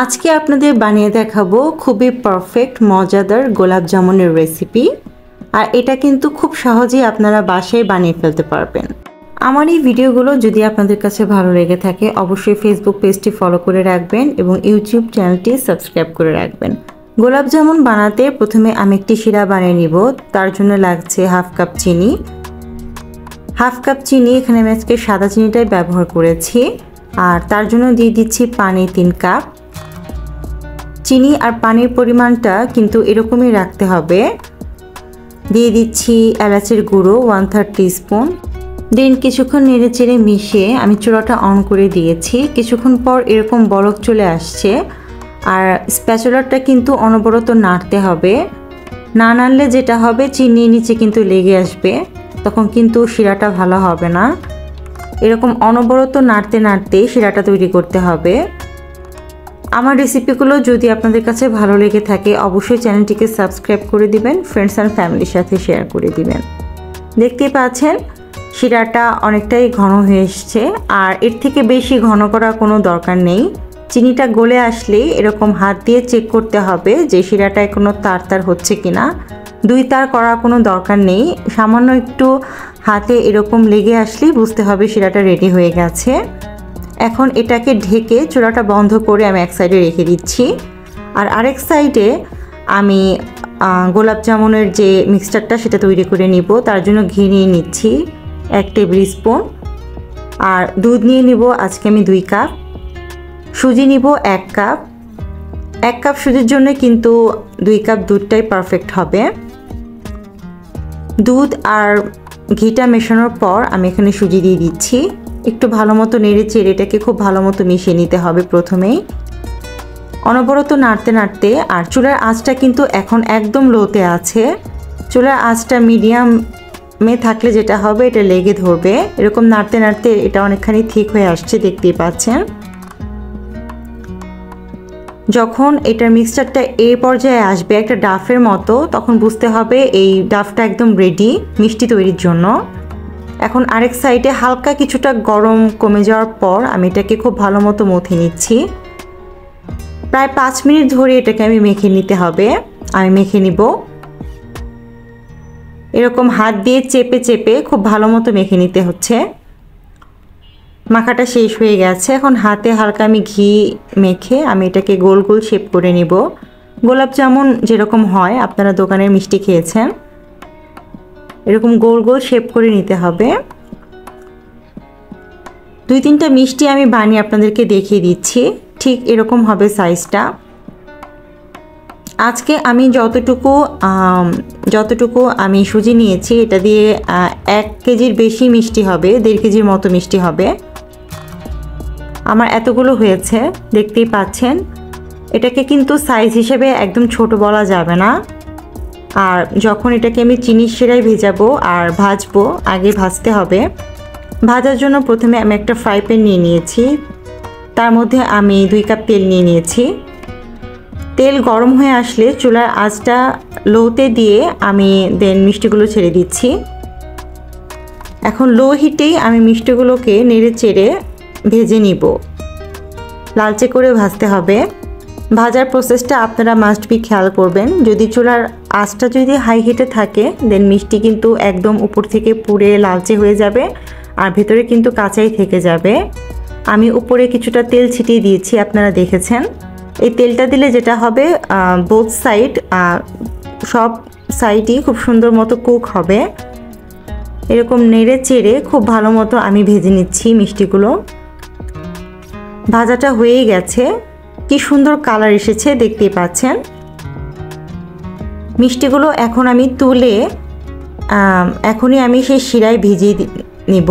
আজকে আপনাদের বানিয়ে দেখাবো খুবই পারফেক্ট মজাদার গোলাপ জামুনের রেসিপি। আর এটা কিন্তু খুব সহজেই আপনারা বাসায় বানিয়ে ফেলতে পারবেন। আমার এই ভিডিওগুলো যদি আপনাদের কাছে ভালো লেগে থাকে অবশ্যই ফেসবুক পেজটি ফলো করে রাখবেন এবং ইউটিউব চ্যানেলটি সাবস্ক্রাইব করে রাখবেন। গোলাপ জামুন বানাতে প্রথমে আমি একটি শিরা বানিয়ে নিব। তার জন্য লাগছে হাফ কাপ চিনি। এখানে আমি আজকে সাদা চিনিটাই ব্যবহার করেছি। আর তার জন্য দিয়ে দিচ্ছি পানি 3 কাপ। চিনি আর পানির পরিমাণটা কিন্তু এরকমই রাখতে হবে। দিয়ে দিচ্ছি এলাচের গুঁড়ো 1/3 টিস্পুন। দেন কিছুক্ষণ নেড়েচেড়ে মিশিয়ে আমি চুলাটা অন করে দিয়েছি। কিছুক্ষণ পর এরকম বলক চলে আসছে। আর স্প্যাচুলারটা কিন্তু অনবরত নাড়তে হবে। না নাড়লে যেটা হবে চিনির নিচে কিন্তু লেগে আসবে, তখন কিন্তু শিরাটা ভালো হবে না। এরকম অনবরত নাড়তে নাড়তে শিরাটা তৈরি করতে হবে। আমার রেসিপিগুলো যদি আপনাদের কাছে ভালো লেগে থাকে অবশ্যই চ্যানেলটিকে সাবস্ক্রাইব করে দিবেন, ফ্রেন্ডস অ্যান্ড ফ্যামিলির সাথে শেয়ার করে দিবেন। দেখতেই পাচ্ছেন শিরাটা অনেকটাই ঘন হয়ে এসছে। আর এর থেকে বেশি ঘন করার কোনো দরকার নেই। চিনিটা গলে আসলেই এরকম হাত দিয়ে চেক করতে হবে যে শিরাটায় কোনো তার হচ্ছে কিনা। 2 তার করার কোনো দরকার নেই, সামান্য একটু হাতে এরকম লেগে আসলেই বুঝতে হবে শিরাটা রেডি হয়ে গেছে। এখন এটাকে ঢেকে চুলাটা বন্ধ করে আমি এক সাইডে রেখে দিচ্ছি। আর আরেক সাইডে আমি গোলাপ জামুনের যে মিক্সচারটা সেটা তৈরি করে নিব। তার জন্য ঘি নিয়ে নিচ্ছি 1 টেবিল স্পুন। আর দুধ নিয়ে নিব আজকে আমি 2 কাপ। সুজি নিব 1 কাপ। 1 কাপ সুজির জন্য কিন্তু 2 কাপ দুধটাই পারফেক্ট হবে। দুধ আর ঘিটা মেশানোর পর আমি এখানে সুজি দিয়ে দিচ্ছি। একটু ভালো মতো নেড়ে চেড়ে এটাকে খুব ভালো মতো মিশিয়ে নিতে হবে প্রথমেই, অনবরত নাড়তে নাড়তে। আর চুলার আঁচটা কিন্তু এখন একদম লোতে আছে। চুলার আঁচটা মিডিয়ামে থাকলে যেটা হবে এটা লেগে ধরবে। এরকম নাড়তে নাড়তে এটা অনেকখানি ঠিক হয়ে আসছে, দেখতেই পাচ্ছেন। যখন এটার মিক্সচারটা এই পর্যায়ে আসবে একটা ডাফের মতো, তখন বুঝতে হবে এই ডাফটা একদম রেডি মিষ্টি তৈরির জন্য। এখন আরেক সাইডে হালকা কিছুটা গরম কমে যাওয়ার পর আমি এটাকে খুব ভালো মতো মথে নিচ্ছি। প্রায় 5 মিনিট ধরে এটাকে আমি মেখে নিতে হবে। আমি মেখে নিব এরকম হাত দিয়ে চেপে চেপে খুব ভালো মতো মেখে নিতে হচ্ছে। মাখাটা শেষ হয়ে গেছে। এখন হাতে হালকা আমি ঘি মেখে আমি এটাকে গোল গোল শেপ করে নিব। গোলাপ জামুন যেরকম হয় আপনারা দোকানের মিষ্টি খেয়েছেন, এরকম গোল গোল শেপ করে নিতে হবে। 2-3টা মিষ্টি আমি বানিয়ে আপনাদেরকে দেখিয়ে দিচ্ছি, ঠিক এরকম হবে সাইজটা। আজকে আমি যতটুকু আমি সুজি নিয়েছি এটা দিয়ে 1 কেজির বেশি মিষ্টি হবে, 1.5 কেজির মতো মিষ্টি হবে। আমার এতগুলো হয়েছে, দেখতেই পাচ্ছেন। এটাকে কিন্তু সাইজ হিসেবে একদম ছোট বলা যাবে না। আর যখন এটাকে আমি চিনির শিরায় ভেজাবো আর ভাজবো, আগে ভাজতে হবে। ভাজার জন্য প্রথমে আমি একটা ফ্রাই প্যান নিয়ে নিয়েছি। তার মধ্যে আমি 2 কাপ তেল নিয়ে নিয়েছি। তেল গরম হয়ে আসলে চুলার আঁচটা লোতে দিয়ে আমি দেন মিষ্টিগুলো ছেড়ে দিচ্ছি। এখন লো হিটেই আমি মিষ্টিগুলোকে নেড়ে চেড়ে ভেজে নিব। লালচে করে ভাজতে হবে। ভাজার প্রসেসটা আপনারা মাস্ট বি খেয়াল করবেন। যদি চুলার আঁচটা যদি হাই হিটে থাকে দেন মিষ্টি কিন্তু একদম উপর থেকে পুড়ে লালচে হয়ে যাবে আর ভেতরে কিন্তু কাঁচাই থেকে যাবে। আমি উপরে কিছুটা তেল ছিটিয়ে দিয়েছি, আপনারা দেখেছেন। এই তেলটা দিলে যেটা হবে বোথ সাইড সব সাইডই খুব সুন্দর মতো কুক হবে। এরকম নেড়ে চেড়ে খুব ভালো মতো আমি ভেজে নিচ্ছি মিষ্টিগুলো। ভাজাটা হয়ে গেছে, কি সুন্দর কালার এসেছে দেখতেই পাচ্ছেন। মিষ্টিগুলো এখন আমি তুলে এখনই আমি সেই শিরায় ভিজিয়ে নিব।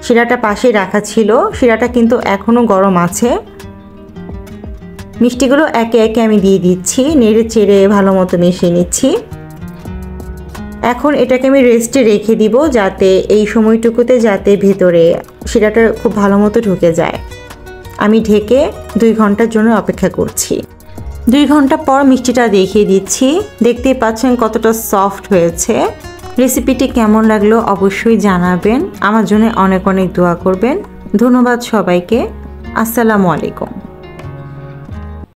শিরাটা পাশে রাখা ছিল, শিরাটা কিন্তু এখনও গরম আছে। মিষ্টিগুলো একে একে আমি দিয়ে দিচ্ছি, নেড়ে চেড়ে ভালো মতো মিশিয়ে নিচ্ছি। এখন এটাকে আমি রেস্টে রেখে দিব যাতে এই সময়টুকুতে যাতে ভেতরে শিরাটা খুব ভালো মতো ঢুকে যায়। আমি ঢেকে 2 ঘন্টার জন্য অপেক্ষা করছি। 2 ঘন্টা পর মিষ্টিটা দেখিয়ে দিচ্ছি। দেখতেই পাচ্ছেন কতটা সফট হয়েছে। রেসিপিটি কেমন লাগলো অবশ্যই জানাবেন। আমার জন্য অনেক অনেক দোয়া করবেন। ধন্যবাদ সবাইকে। আসসালামু আলাইকুম।